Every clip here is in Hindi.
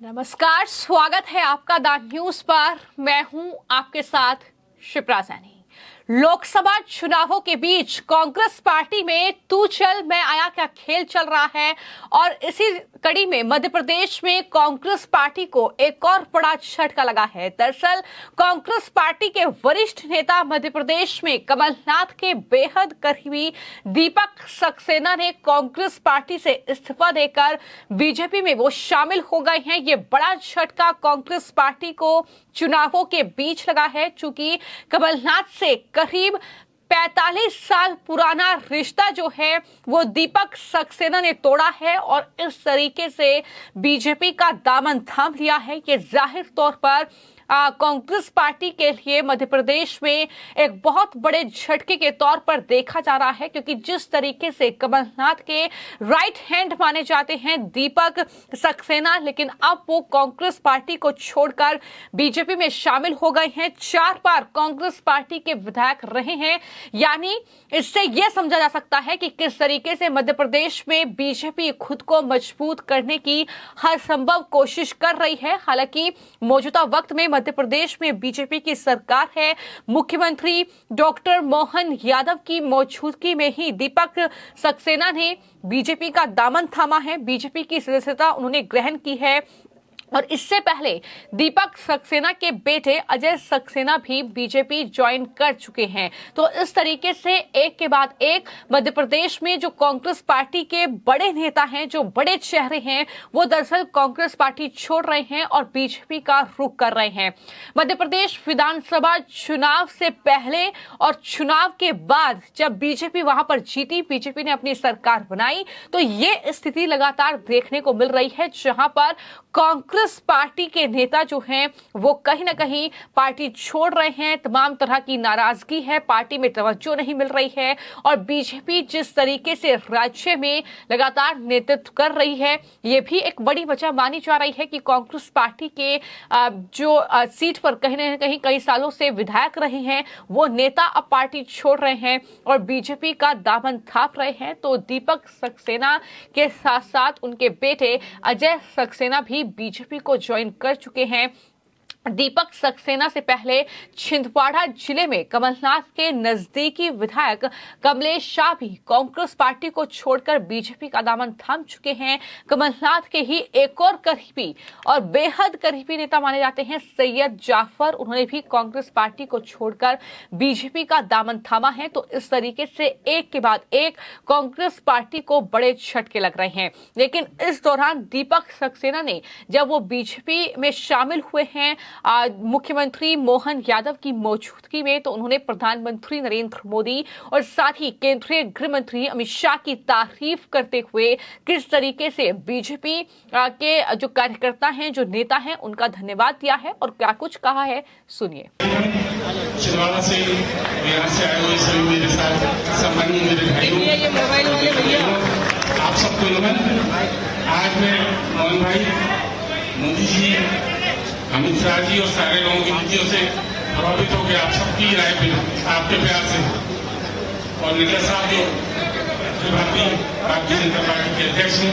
नमस्कार, स्वागत है आपका द न्यूज पर। मैं हूं आपके साथ शिप्रा सैनी। लोकसभा चुनावों के बीच कांग्रेस पार्टी में तू चल मैं आया क्या खेल चल रहा है और इसी कड़ी में मध्य प्रदेश में कांग्रेस पार्टी को एक और बड़ा झटका लगा है। दरअसल कांग्रेस पार्टी के वरिष्ठ नेता मध्य प्रदेश में कमलनाथ के बेहद करीबी दीपक सक्सेना ने कांग्रेस पार्टी से इस्तीफा देकर बीजेपी में वो शामिल हो गए हैं। ये बड़ा झटका कांग्रेस पार्टी को चुनावों के बीच लगा है, चूंकि कमलनाथ से करीब 45 साल पुराना रिश्ता जो है वो दीपक सक्सेना ने तोड़ा है और इस तरीके से बीजेपी का दामन थाम लिया है। ये जाहिर तौर पर कांग्रेस पार्टी के लिए मध्य प्रदेश में एक बहुत बड़े झटके के तौर पर देखा जा रहा है, क्योंकि जिस तरीके से कमलनाथ के राइट हैंड माने जाते हैं दीपक सक्सेना, लेकिन अब वो कांग्रेस पार्टी को छोड़कर बीजेपी में शामिल हो गए हैं। 4 बार कांग्रेस पार्टी के विधायक रहे हैं, यानी इससे यह समझा जा सकता है कि किस तरीके से मध्य प्रदेश में बीजेपी खुद को मजबूत करने की हर संभव कोशिश कर रही है। हालांकि मौजूदा वक्त में मध्य प्रदेश में बीजेपी की सरकार है। मुख्यमंत्री डॉक्टर मोहन यादव की मौजूदगी में ही दीपक सक्सेना ने बीजेपी का दामन थामा है। बीजेपी की सदस्यता उन्होंने ग्रहण की है और इससे पहले दीपक सक्सेना के बेटे अजय सक्सेना भी बीजेपी ज्वाइन कर चुके हैं। तो इस तरीके से एक के बाद एक मध्य प्रदेश में जो कांग्रेस पार्टी के बड़े नेता हैं, जो बड़े चेहरे हैं, वो दरअसल कांग्रेस पार्टी छोड़ रहे हैं और बीजेपी का रुख कर रहे हैं। मध्य प्रदेश विधानसभा चुनाव से पहले और चुनाव के बाद जब बीजेपी वहां पर जीती, बीजेपी ने अपनी सरकार बनाई, तो ये स्थिति लगातार देखने को मिल रही है, जहां पर कांग्रेस पार्टी के नेता जो हैं वो कहीं ना कहीं पार्टी छोड़ रहे हैं। तमाम तरह की नाराजगी है, पार्टी में तवज्जो नहीं मिल रही है और बीजेपी जिस तरीके से राज्य में लगातार नेतृत्व कर रही है, ये भी एक बड़ी वजह मानी जा रही है कि कांग्रेस पार्टी के जो सीट पर कहीं ना कहीं कई सालों से विधायक रहे हैं, वो नेता अब पार्टी छोड़ रहे हैं और बीजेपी का दामन थाप रहे हैं। तो दीपक सक्सेना के साथ साथ उनके बेटे अजय सक्सेना भी बीजेपी को ज्वाइन कर चुके हैं। दीपक सक्सेना से पहले छिंदवाड़ा जिले में कमलनाथ के नजदीकी विधायक कमलेश शाह भी कांग्रेस पार्टी को छोड़कर बीजेपी का दामन थाम चुके हैं। कमलनाथ के ही एक और करीबी और बेहद करीबी नेता माने जाते हैं सैयद जाफर, उन्होंने भी कांग्रेस पार्टी को छोड़कर बीजेपी का दामन थामा है। तो इस तरीके से एक के बाद एक कांग्रेस पार्टी को बड़े झटके लग रहे हैं। लेकिन इस दौरान दीपक सक्सेना ने जब वो बीजेपी में शामिल हुए हैं मुख्यमंत्री मोहन यादव की मौजूदगी में, तो उन्होंने प्रधानमंत्री नरेंद्र मोदी और साथ ही केंद्रीय गृह मंत्री अमित शाह की तारीफ करते हुए किस तरीके से बीजेपी के जो कार्यकर्ता हैं, जो नेता हैं, उनका धन्यवाद दिया है और क्या कुछ कहा है, सुनिए। आप सबको नमन। आज मैं मोहन भाई, मोदी जी, अमित शाह जी और सारे लोगों की नीतियों से प्रभावित होकर आप सबकी राय पे, आपके प्यार से और नेता साहब जो भारतीय जनता पार्टी के अध्यक्ष हैं,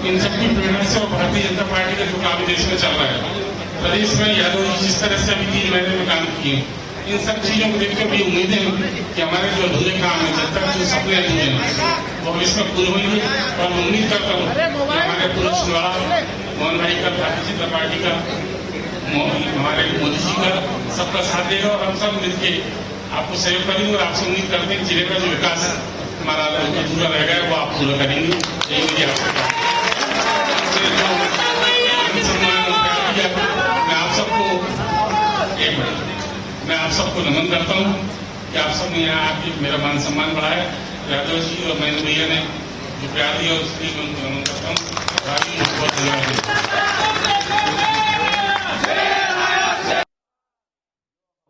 इन सबकी प्रेरणा से और भारतीय जनता पार्टी का जो काम देश में चल रहा है, प्रदेश में यादव जी जिस तरह से अभी 3 महीने में काम किए, इन सब चीजों को देखकर भी उम्मीद है कि हमारे जो अधूरे काम है, जब तक जो सपने अधूरे हैं वो इसमें पूरे होंगे। और मैं उम्मीद करता हूँ कि हमारे पूरे चुनाव मोहन भाई का, भारतीय जनता पार्टी का, हमारे मोदी जी का सबका साथ देगा और हम सब मिलकर आपको सहयोग करेंगे। और आपसे उम्मीद करते हैं जिले का जो विकास हमारा अधूरा रह गया है वो आप पूरा करेंगे। यही मुझे आपसे मैं आप सबको नमन करता हूँ कि आप सब ने यहाँ आके मेरा मान सम्मान बढ़ाया। यादव जी और महेंद्र भैया ने जो प्यार दिया उसके लिए मैं उनको नमन करता हूँ। बहुत धन्यवाद।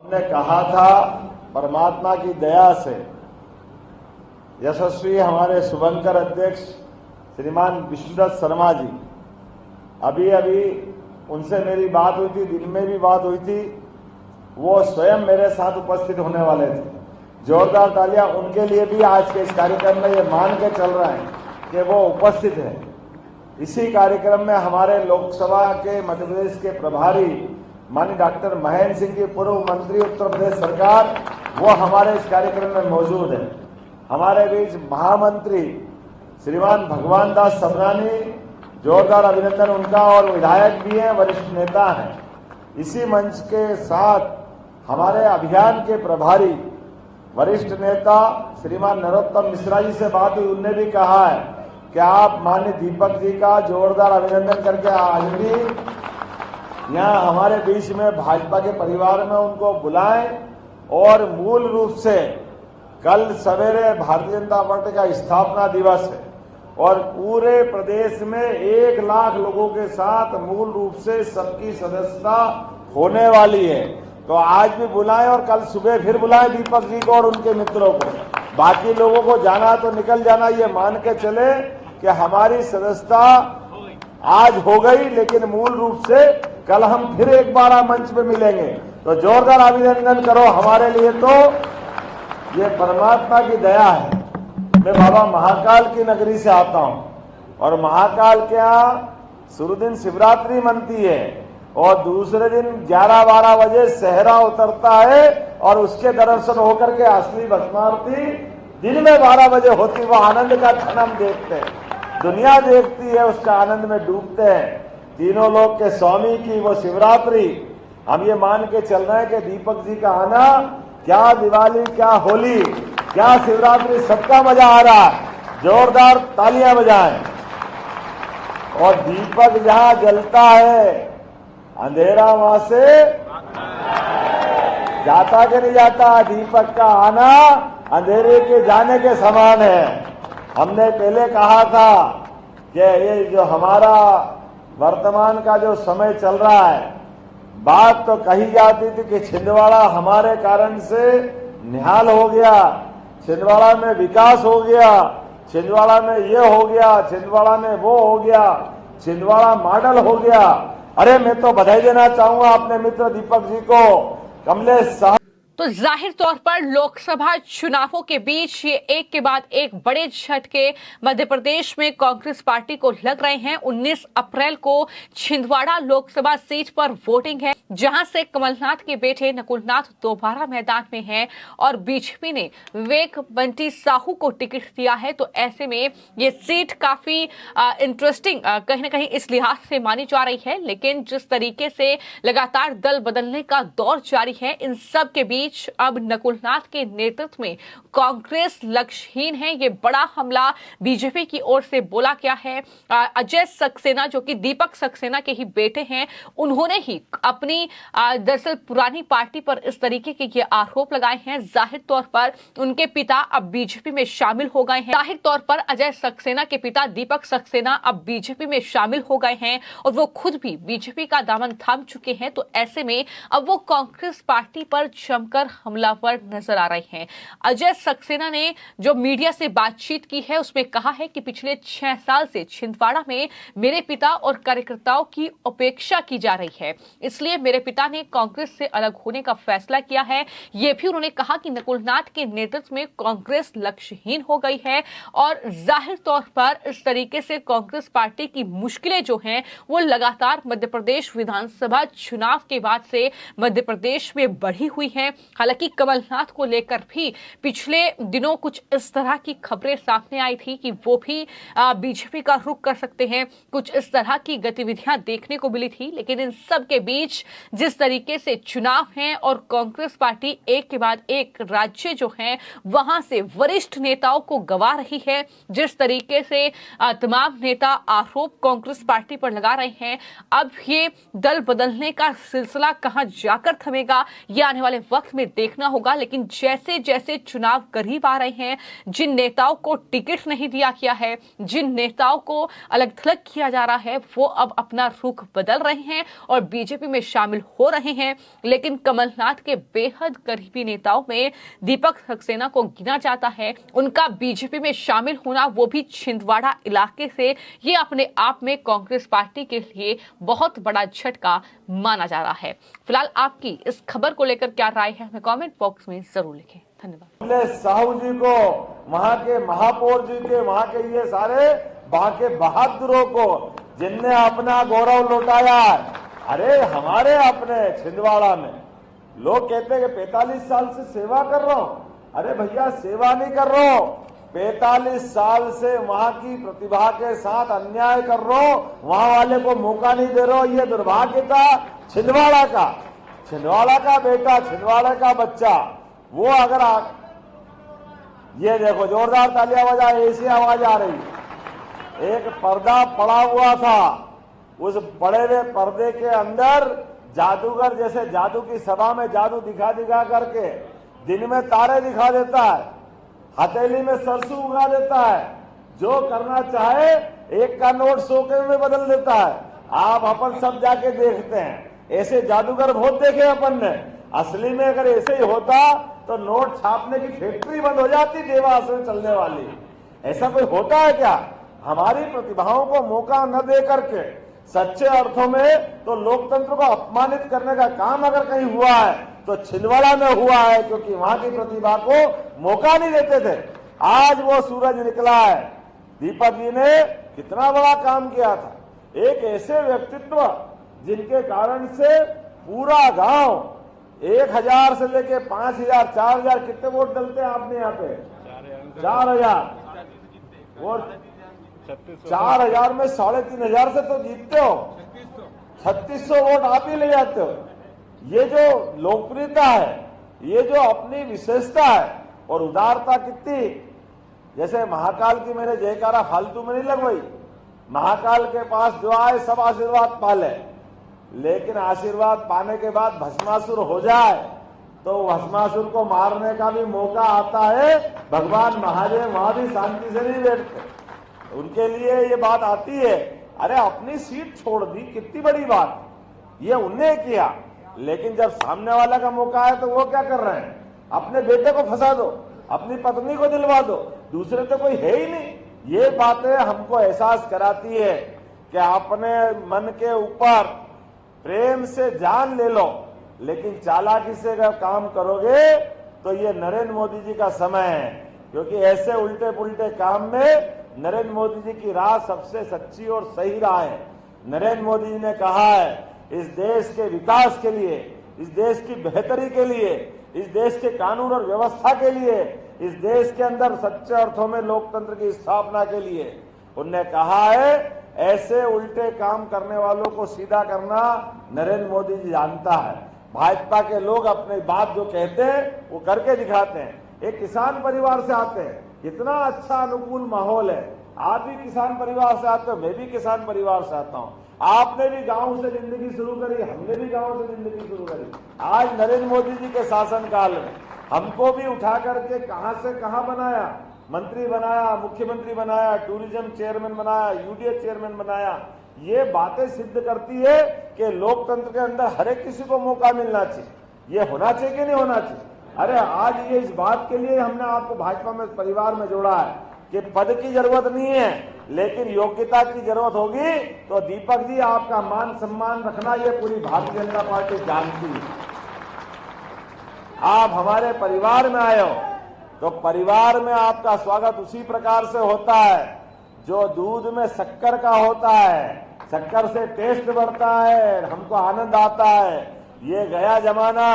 हमने कहा था परमात्मा की दया से यशस्वी हमारे शुभंकर अध्यक्ष श्रीमान विष्णुदत्त शर्मा जी, अभी उनसे मेरी बात हुई थी, दिन में भी बात हुई थी, वो स्वयं मेरे साथ उपस्थित होने वाले थे। जोरदार तालियां उनके लिए भी। आज के इस कार्यक्रम में ये मान के चल रहा है कि वो उपस्थित है। इसी कार्यक्रम में हमारे लोकसभा के मध्य प्रदेश के प्रभारी माननीय डॉक्टर महेंद्र सिंह जी, पूर्व मंत्री उत्तर प्रदेश सरकार, वो हमारे इस कार्यक्रम में मौजूद है। हमारे बीच महामंत्री श्रीमान भगवान दास सबरानी, जोरदार अभिनंदन उनका, और विधायक भी हैं, वरिष्ठ नेता हैं। इसी मंच के साथ हमारे अभियान के प्रभारी वरिष्ठ नेता श्रीमान नरोत्तम मिश्रा जी से बात हुई, उनने भी कहा है कि आप माननीय दीपक जी का जोरदार अभिनंदन करके आज भी यहाँ हमारे बीच में भाजपा के परिवार में उनको बुलाएं। और मूल रूप से कल सवेरे भारतीय जनता पार्टी का स्थापना दिवस है और पूरे प्रदेश में 1 लाख लोगों के साथ मूल रूप से सबकी सदस्यता होने वाली है। तो आज भी बुलाएं और कल सुबह फिर बुलाएं दीपक जी को और उनके मित्रों को। बाकी लोगों को जाना तो निकल जाना, ये मान के चले कि हमारी सदस्यता आज हो गई, लेकिन मूल रूप से कल हम फिर एक बार मंच पे मिलेंगे। तो जोरदार अभिनंदन करो हमारे लिए। तो ये परमात्मा की दया है। मैं बाबा महाकाल की नगरी से आता हूं और महाकाल के यहाँ शुरू दिन शिवरात्रि मनती है और दूसरे दिन 11-12 बजे सहरा उतरता है और उसके दर्शन होकर के असली भस्मारती दिन में 12 बजे होती। वो आनंद का क्षण हम देखते हैं, दुनिया देखती है, उसका आनंद में डूबते हैं। तीनों लोक के स्वामी की वो शिवरात्रि हम ये मान के चल रहे हैं कि दीपक जी का आना, क्या दिवाली, क्या होली, क्या शिवरात्रि, सबका मजा आ रहा है। जोरदार तालियां बजाएं। और दीपक जहां जलता है अंधेरा वहां से जाता कि नहीं जाता। दीपक का आना अंधेरे के जाने के समान है। हमने पहले कहा था कि ये जो हमारा वर्तमान का जो समय चल रहा है, बात तो कही जाती थी कि छिंदवाड़ा हमारे कारण से निहाल हो गया, छिंदवाड़ा में विकास हो गया, छिंदवाड़ा में ये हो गया, छिंदवाड़ा में वो हो गया, छिंदवाड़ा मॉडल हो गया। अरे मैं तो बधाई देना चाहूंगा अपने मित्र दीपक जी को, कमलेश साहब। तो जाहिर तौर पर लोकसभा चुनावों के बीच ये एक के बाद एक बड़े झटके मध्य प्रदेश में कांग्रेस पार्टी को लग रहे हैं। 19 अप्रैल को छिंदवाड़ा लोकसभा सीट पर वोटिंग है, जहां से कमलनाथ के बेटे नकुलनाथ दोबारा मैदान में हैं और बीजेपी ने विवेक बंटी साहू को टिकट दिया है। तो ऐसे में ये सीट काफी इंटरेस्टिंग कहीं ना कहीं इस लिहाज से मानी जा रही है। लेकिन जिस तरीके से लगातार दल बदलने का दौर जारी है, इन सब के बीच अब नकुलनाथ के नेतृत्व में कांग्रेस लक्ष्यहीन है। ये बड़ा हमला बीजेपी की ओर से बोला गया है। अजय सक्सेना, जो कि दीपक सक्सेना के ही बेटे हैं, उन्होंने ही अपनी दरअसल पुरानी पार्टी पर इस तरीके के ये आरोप लगाए हैं। जाहिर तौर पर उनके पिता अब बीजेपी में शामिल हो गए हैं। जाहिर तौर पर अजय सक्सेना के पिता दीपक सक्सेना अब बीजेपी में शामिल हो गए हैं और वो खुद भी बीजेपी का दामन थाम चुके हैं। तो ऐसे में अब वो कांग्रेस पार्टी पर जमकर हमलावर नजर आ रहे हैं। अजय सक्सेना ने जो मीडिया से बातचीत की है उसमें कहा है कि पिछले 6 साल से छिंदवाड़ा में मेरे पिता और कार्यकर्ताओं की उपेक्षा की जा रही है, इसलिए मेरे पिता ने कांग्रेस से अलग होने का फैसला किया है। यह भी उन्होंने कहा कि नकुलनाथ के नेतृत्व में कांग्रेस लक्ष्यहीन हो गई है और जाहिर तौर पर इस तरीके से कांग्रेस पार्टी की मुश्किलें जो हैं वो लगातार मध्य प्रदेश विधानसभा चुनाव के बाद से मध्य प्रदेश में बढ़ी हुई है। हालांकि कमलनाथ को लेकर भी पिछले दिनों कुछ इस तरह की खबरें सामने आई थी कि वो भी बीजेपी का रुख कर सकते हैं, कुछ इस तरह की गतिविधियां देखने को मिली थी। लेकिन इन सब के बीच जिस तरीके से चुनाव हैं और कांग्रेस पार्टी एक के बाद एक राज्य जो हैं वहां से वरिष्ठ नेताओं को गवा रही है, जिस तरीके से तमाम नेता आरोप कांग्रेस पार्टी पर लगा रहे हैं, अब ये दल बदलने का सिलसिला कहां जाकर थमेगा ये आने वाले वक्त में देखना होगा। लेकिन जैसे जैसे चुनाव करीब आ रहे हैं, जिन नेताओं को टिकट नहीं दिया गया है, जिन नेताओं को अलग थलग किया जा रहा है, वो अब अपना रुख बदल रहे हैं और बीजेपी में शामिल हो रहे हैं। लेकिन कमलनाथ के बेहद करीबी नेताओं में दीपक सक्सेना को गिना जाता है। उनका बीजेपी में शामिल होना, वो भी छिंदवाड़ा इलाके से, ये अपने आप में कांग्रेस पार्टी के लिए बहुत बड़ा झटका माना जा रहा है। फिलहाल आपकी इस खबर को लेकर क्या राय है, हमें कमेंट बॉक्स में जरूर लिखें। धन्यवाद। साहू जी को, वहां के महापौर जी के, वहां के ये सारे बाके बहादुरों को जिनने अपना गौरव लौटाया है। अरे हमारे अपने छिंदवाड़ा में लोग कहते हैं कि 45 साल से सेवा कर रहा हूं। अरे भैया सेवा नहीं कर रहा हूं, 45 साल से वहां की प्रतिभा के साथ अन्याय कर रहा हूं, वहां वाले को मौका नहीं दे रहा हूं। ये दुर्भाग्य था छिंदवाड़ा का बेटा, छिंदवाड़ा का बच्चा। वो अगर ये देखो जोरदार तालियां बजा, ऐसी आवाज आ रही। एक पर्दा पड़ा हुआ था, उस पड़े हुए पर्दे के अंदर जादूगर जैसे जादू की सभा में जादू दिखा करके दिन में तारे दिखा देता है, हथेली में सरसों उगा देता है, जो करना चाहे एक का नोट 100 के में बदल देता है। आप अपन सब जाके देखते हैं, ऐसे जादूगर बहुत देखे अपन ने। असली में अगर ऐसे ही होता तो नोट छापने की फैक्ट्री बंद हो जाती, देवास में चलने वाली। ऐसा कोई होता है क्या? हमारी प्रतिभाओं को मौका न दे करके सच्चे अर्थों में तो लोकतंत्र को अपमानित करने का काम अगर कहीं हुआ है तो छिंदवाड़ा में हुआ है, क्योंकि वहां की प्रतिभा को मौका नहीं देते थे। आज वो सूरज निकला है। दीपक जी ने कितना बड़ा काम किया था। एक ऐसे व्यक्तित्व जिनके कारण से पूरा गांव 1000 से लेके 5000, 4000, कितने वोट डलते हैं आपने यहाँ पे? 4000 वोट, 4000 में 3500 से तो जीतते हो, 3600 वोट आप ही ले जाते हो। ये जो लोकप्रियता है, ये जो अपनी विशेषता है और उदारता कितनी, जैसे महाकाल की मैंने जयकारा फालतू में नहीं लगवाई। महाकाल के पास जो आए सब आशीर्वाद पाले, लेकिन आशीर्वाद पाने के बाद भस्मासुर हो जाए तो भस्मासुर को मारने का भी मौका आता है। भगवान महादेव वहां भी शांति से नहीं बैठते, उनके लिए ये बात आती है। अरे अपनी सीट छोड़ दी, कितनी बड़ी बात, ये उन्हें किया। लेकिन जब सामने वाला का मौका है तो वो क्या कर रहे हैं? अपने बेटे को फंसा दो, अपनी पत्नी को दिलवा दो, दूसरे तो कोई है ही नहीं। ये बातें हमको एहसास कराती है कि अपने मन के ऊपर प्रेम से जान ले लो, लेकिन चालाकी से अगर काम करोगे तो ये नरेंद्र मोदी जी का समय है। क्योंकि ऐसे उल्टे पुल्टे काम में नरेंद्र मोदी जी की राह सबसे सच्ची और सही राह है। नरेंद्र मोदी जी ने कहा है, इस देश के विकास के लिए, इस देश की बेहतरी के लिए, इस देश के कानून और व्यवस्था के लिए, इस देश के अंदर सच्चे अर्थों में लोकतंत्र की स्थापना के लिए उन्होंने कहा है, ऐसे उल्टे काम करने वालों को सीधा करना नरेंद्र मोदी जी जानता है। भाजपा के लोग अपनी बात जो कहते हैं वो करके दिखाते हैं। एक किसान परिवार से आते हैं, इतना अच्छा अनुकूल माहौल है। आप भी किसान परिवार से आते हो, मैं भी किसान परिवार से आता हूँ। आपने भी गांव से जिंदगी शुरू करी, हमने भी गांव से जिंदगी शुरू करी। आज नरेंद्र मोदी जी के शासनकाल में हमको भी उठा करके कहां से कहां बनाया, मंत्री बनाया, मुख्यमंत्री बनाया, टूरिज्म चेयरमैन बनाया, यूडीए चेयरमैन बनाया। ये बातें सिद्ध करती है कि लोकतंत्र के अंदर हर एक किसी को मौका मिलना चाहिए। ये होना चाहिए कि नहीं होना चाहिए? अरे आज ये इस बात के लिए हमने आपको भाजपा में परिवार में जोड़ा है कि पद की जरूरत नहीं है, लेकिन योग्यता की जरूरत होगी। तो दीपक जी, आपका मान सम्मान रखना ये पूरी भारतीय जनता पार्टी जानती है। आप हमारे परिवार में आए हो तो परिवार में आपका स्वागत उसी प्रकार से होता है जो दूध में शक्कर का होता है। शक्कर से टेस्ट बढ़ता है, हमको आनंद आता है। ये गया जमाना,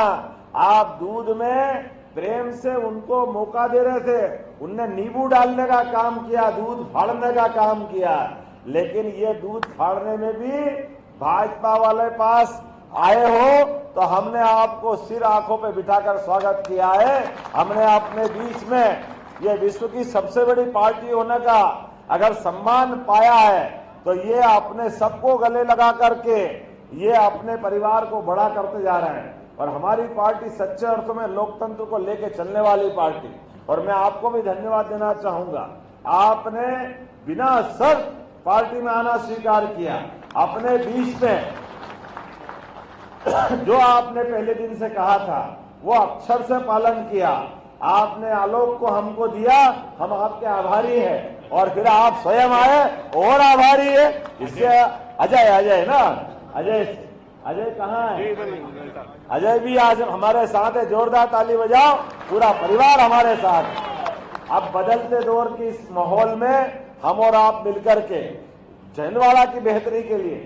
आप दूध में प्रेम से उनको मौका दे रहे थे, उनने नींबू डालने का काम किया, दूध फाड़ने का काम किया। लेकिन ये दूध फाड़ने में भी भाजपा वाले पास आए हो तो हमने आपको सिर आंखों पे बिठाकर स्वागत किया है। हमने अपने बीच में ये विश्व की सबसे बड़ी पार्टी होने का अगर सम्मान पाया है तो ये अपने सबको गले लगा करके ये अपने परिवार को बड़ा करते जा रहे हैं। और हमारी पार्टी सच्चे अर्थों में लोकतंत्र को लेकर चलने वाली पार्टी। और मैं आपको भी धन्यवाद देना चाहूंगा, आपने बिना शर्त पार्टी में आना स्वीकार किया। अपने बीच में जो आपने पहले दिन से कहा था वो अक्षर से पालन किया। आपने आलोक को हमको दिया, हम आपके आभारी हैं। और फिर आप स्वयं आए और आभारी है। इससे अजय ना, अजय कहाँ है? अजय भी आज हमारे साथ है, जोरदार ताली बजाओ। पूरा परिवार हमारे साथ। अब बदलते दौर की इस माहौल में हम और आप मिलकर के छिंदवाड़ा की बेहतरी के लिए,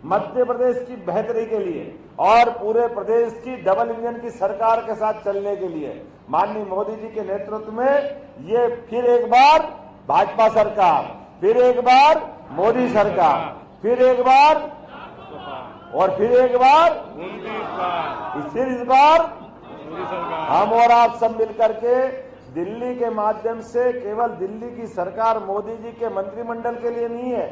मध्य प्रदेश की बेहतरी के लिए और पूरे प्रदेश की डबल इंजन की सरकार के साथ चलने के लिए माननीय मोदी जी के नेतृत्व में ये फिर एक बार भाजपा सरकार, फिर एक बार मोदी सरकार, फिर एक बार और फिर एक बार, फिर इस बार हम और आप सब मिलकर के दिल्ली के माध्यम से केवल दिल्ली की सरकार मोदी जी के मंत्रिमंडल के लिए नहीं है,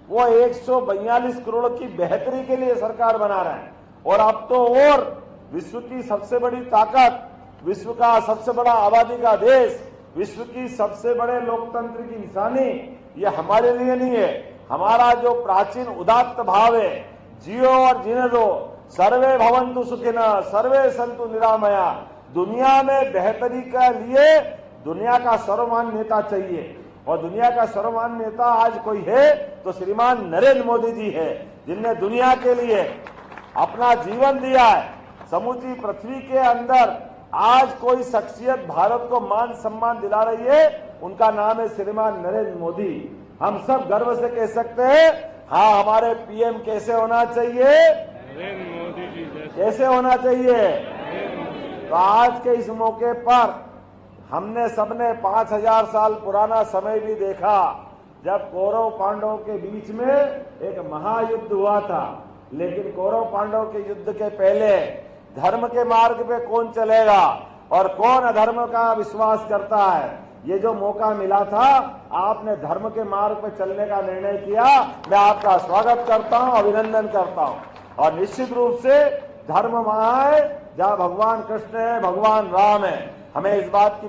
वो 142 करोड़ की बेहतरी के लिए सरकार बना रहे हैं। और अब तो और विश्व की सबसे बड़ी ताकत, विश्व का सबसे बड़ा आबादी का देश, विश्व की सबसे बड़े लोकतंत्र की निशानी ये हमारे लिए नहीं है। हमारा जो प्राचीन उदात्त भाव है, जियो और जीने दो, सर्वे भवन्तु सुखिनः, सर्वे सन्तु निरामया, दुनिया में बेहतरी के लिए दुनिया का सर्वमान्य नेता चाहिए और दुनिया का सर्वमान्य नेता आज कोई है तो श्रीमान नरेंद्र मोदी जी है, जिनने दुनिया के लिए अपना जीवन दिया है। समूची पृथ्वी के अंदर आज कोई शख्सियत भारत को मान सम्मान दिला रही है, उनका नाम है श्रीमान नरेंद्र मोदी। हम सब गर्व से कह सकते हैं, हाँ हमारे पीएम कैसे होना चाहिए, मोदी जी कैसे होना चाहिए। तो आज के इस मौके पर हमने सबने 5000 साल पुराना समय भी देखा, जब कौरव पांडवों के बीच में एक महायुद्ध हुआ था। लेकिन कौरव पांडव के युद्ध के पहले धर्म के मार्ग पे कौन चलेगा और कौन अधर्म का विश्वास करता है, ये जो मौका मिला था, आपने धर्म के मार्ग पे चलने का निर्णय किया। मैं आपका स्वागत करता हूं, अभिनंदन करता हूं। और निश्चित रूप से धर्म वहां है जहां भगवान कृष्ण है, भगवान राम है। हमें इस बात की